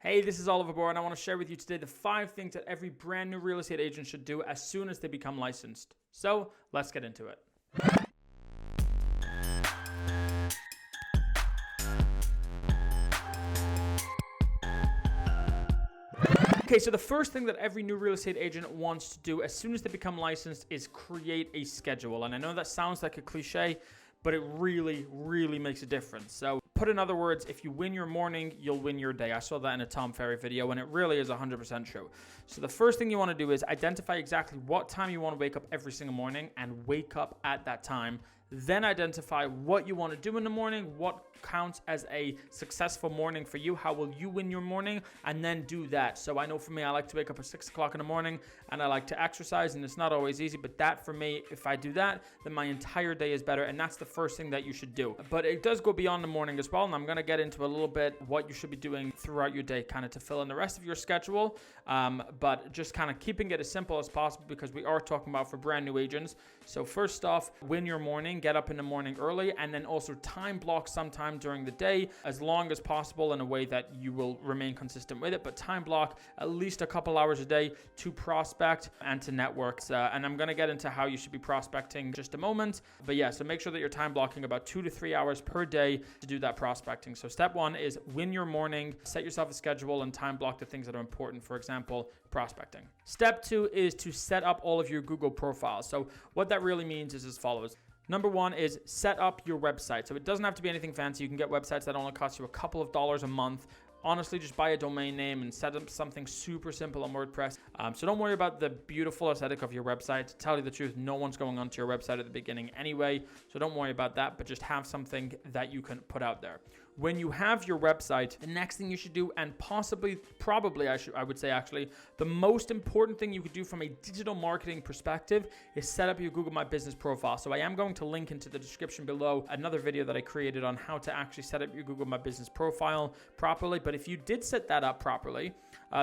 Hey, this is Oliver Borr, and I want to share with you today the 5 things that every brand new real estate agent should do as soon as they become licensed. So let's get into it. Okay, so the first thing that every new real estate agent wants to do as soon as they become licensed is create a schedule. And I know that sounds like a cliche, but it really makes a difference. So put in other words, if you win your morning, you'll win your day. I saw that in a Tom Ferry video, and it really is 100% true. So the first thing you want to do is identify exactly what time you want to wake up every single morning and wake up at that time. Then identify what you want to do in the morning, what counts as a successful morning for you, how will you win your morning, and then do that. So I know for me, I like to wake up at 6 o'clock in the morning and I like to exercise, and it's not always easy, but that for me, if I do that, then my entire day is better, and that's the first thing that you should do. But it does go beyond the morning as well, and I'm going to get into a little bit what you should be doing throughout your day, kind of to fill in the rest of your schedule, but just kind of keeping it as simple as possible because we are talking about for brand new agents. So first off, win your morning. Get up in the morning early, and then also time block sometime during the day as long as possible in a way that you will remain consistent with it, but time block at least a couple hours a day to prospect and to network. And I'm going to get into how you should be prospecting in just a moment, but yeah, so make sure that you're time blocking about 2 to 3 hours per day to do that prospecting. So step 1 is win your morning, set yourself a schedule and time block the things that are important, for example, prospecting. Step 2 is to set up all of your Google profiles. So what that really means is as follows. Number 1 is set up your website. So it doesn't have to be anything fancy. You can get websites that only cost you a couple of dollars a month. Honestly, just buy a domain name and set up something super simple on WordPress. So don't worry about the beautiful aesthetic of your website. To tell you the truth, no one's going onto your website at the beginning anyway. So don't worry about that, but just have something that you can put out there. When you have your website, the next thing you should do, and probably I would say actually, the most important thing you could do from a digital marketing perspective is set up your Google My Business profile. So I am going to link into the description below another video that I created on how to actually set up your Google My Business profile properly. But if you did set that up properly,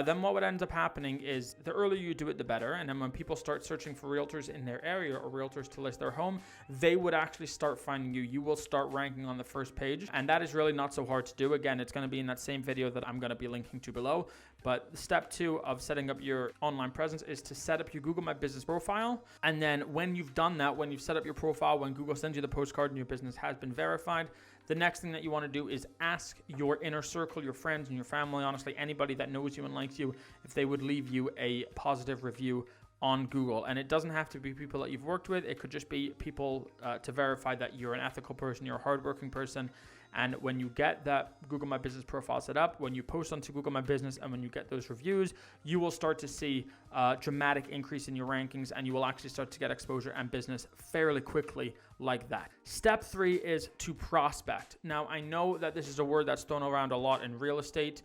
then what would end up happening is the earlier you do it, the better. And then when people start searching for realtors in their area or realtors to list their home, they would actually start finding you. You will start ranking on the first page. And that is really not so hard to do. Again, it's going to be in that same video that I'm going to be linking to below. But step 2 of setting up your online presence is to set up your Google My Business profile. And then when you've done that, when you've set up your profile, when Google sends you the postcard and your business has been verified, the next thing that you want to do is ask your inner circle, your friends and your family, honestly, anybody that knows you and likes you, if they would leave you a positive review on Google. And it doesn't have to be people that you've worked with. It could just be people to verify that you're an ethical person, you're a hardworking person. And when you get that Google My Business profile set up, when you post onto Google My Business and when you get those reviews, you will start to see a dramatic increase in your rankings, and you will actually start to get exposure and business fairly quickly like that. Step 3 is to prospect. Now, I know that this is a word that's thrown around a lot in real estate.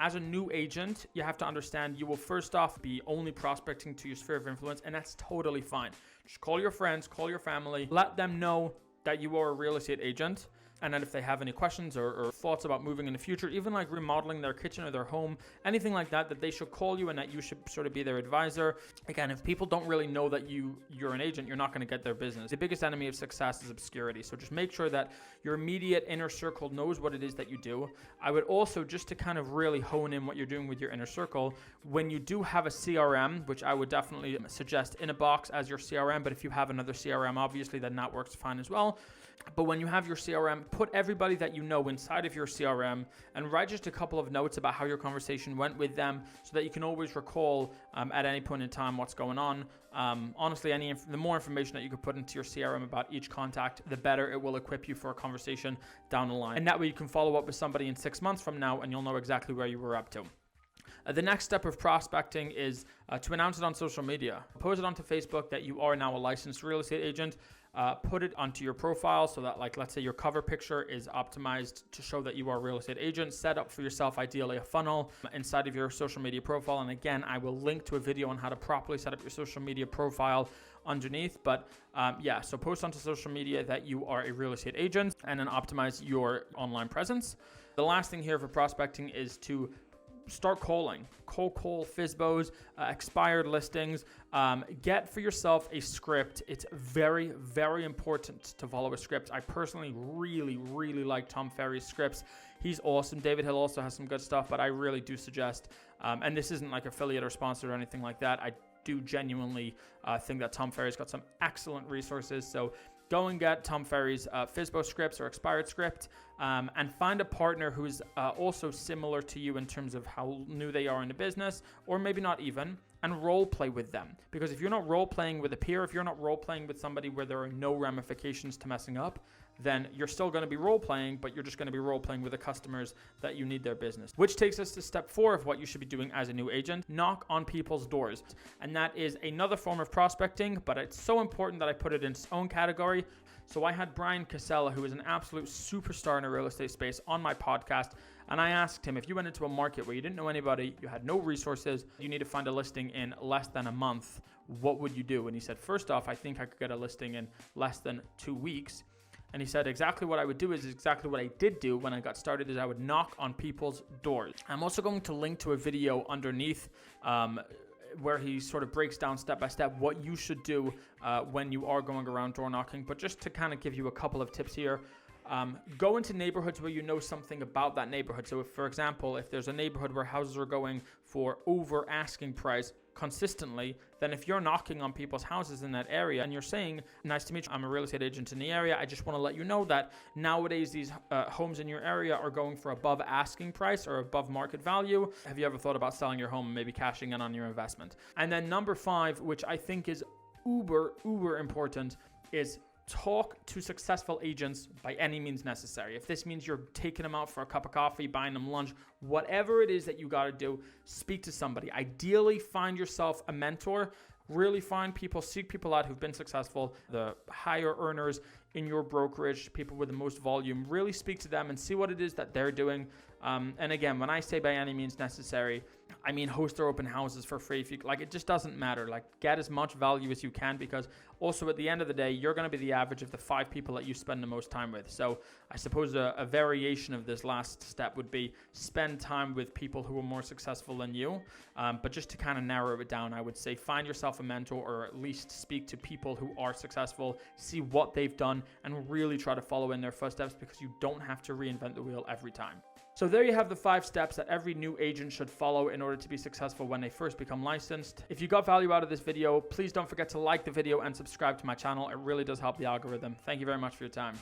As a new agent, you have to understand you will first off be only prospecting to your sphere of influence, and that's totally fine. Just call your friends, call your family, let them know that you are a real estate agent. And then if they have any questions or thoughts about moving in the future, even like remodeling their kitchen or their home, anything like that, that they should call you and that you should sort of be their advisor. Again, if people don't really know that you're an agent, you're not going to get their business. The biggest enemy of success is obscurity. So just make sure that your immediate inner circle knows what it is that you do. I would also, just to kind of really hone in what you're doing with your inner circle, when you do have a CRM, which I would definitely suggest in a box as your CRM, but if you have another CRM, obviously, then that works fine as well. But when you have your CRM, put everybody that you know inside of your CRM and write just a couple of notes about how your conversation went with them so that you can always recall at any point in time what's going on. Honestly, the more information that you could put into your CRM about each contact, the better it will equip you for a conversation down the line. And that way you can follow up with somebody in 6 months from now and you'll know exactly where you were up to. The next step of prospecting is to announce it on social media. Post it onto Facebook that you are now a licensed real estate agent. Put it onto your profile so that, like, let's say your cover picture is optimized to show that you are a real estate agent. Set up for yourself, ideally, a funnel inside of your social media profile. And again, I will link to a video on how to properly set up your social media profile underneath. But yeah, so post onto social media that you are a real estate agent and then optimize your online presence. The last thing here for prospecting is to start calling, cold call, FSBOs, expired listings. Get for yourself a script. It's very, very important to follow a script. I personally really, really like Tom Ferry's scripts. He's awesome. David Hill also has some good stuff, but I really do suggest, and this isn't like affiliate or sponsored or anything like that, I do genuinely think that Tom Ferry's got some excellent resources. So go and get Tom Ferry's FSBO scripts or expired script, and find a partner who's also similar to you in terms of how new they are in the business, or maybe not even, and role play with them. Because if you're not role playing with a peer, if you're not role playing with somebody where there are no ramifications to messing up, then you're still going to be role playing, but you're just going to be role playing with the customers that you need their business. Which takes us to step 4 of what you should be doing as a new agent: knock on people's doors. And that is another form of prospecting, but it's so important that I put it in its own category. So I had Bryan Casella, who is an absolute superstar in the real estate space, on my podcast. And I asked him, if you went into a market where you didn't know anybody, you had no resources, you need to find a listing in less than a month, what would you do? And he said, first off, I think I could get a listing in less than 2 weeks. And he said exactly what I would do is exactly what I did do when I got started, is I would knock on people's doors. I'm also going to link to a video underneath where he sort of breaks down step by step what you should do when you are going around door knocking. But just to kind of give you a couple of tips here, go into neighborhoods where you know something about that neighborhood. So if, for example, if there's a neighborhood where houses are going for over asking price consistently, then if you're knocking on people's houses in that area and you're saying, nice to meet you, I'm a real estate agent in the area, I just want to let you know that nowadays these homes in your area are going for above asking price or above market value. Have you ever thought about selling your home and maybe cashing in on your investment? And then number 5, which I think is uber important, is talk to successful agents by any means necessary. If this means you're taking them out for a cup of coffee, buying them lunch, whatever it is that you got to do, speak to somebody. Ideally, find yourself a mentor. Really find people, seek people out who've been successful, the higher earners in your brokerage, people with the most volume. Really speak to them and see what it is that they're doing. And again, when I say by any means necessary, I mean host their open houses for free. If you like, it just doesn't matter. Like, get as much value as you can, because also at the end of the day, you're going to be the average of the 5 people that you spend the most time with. So I suppose a variation of this last step would be spend time with people who are more successful than you. But just to kind of narrow it down, I would say find yourself a mentor, or at least speak to people who are successful, see what they've done, and really try to follow in their footsteps, because you don't have to reinvent the wheel every time. So there you have the 5 steps that every new agent should follow in order to be successful when they first become licensed. If you got value out of this video, please don't forget to like the video and subscribe to my channel. It really does help the algorithm. Thank you very much for your time.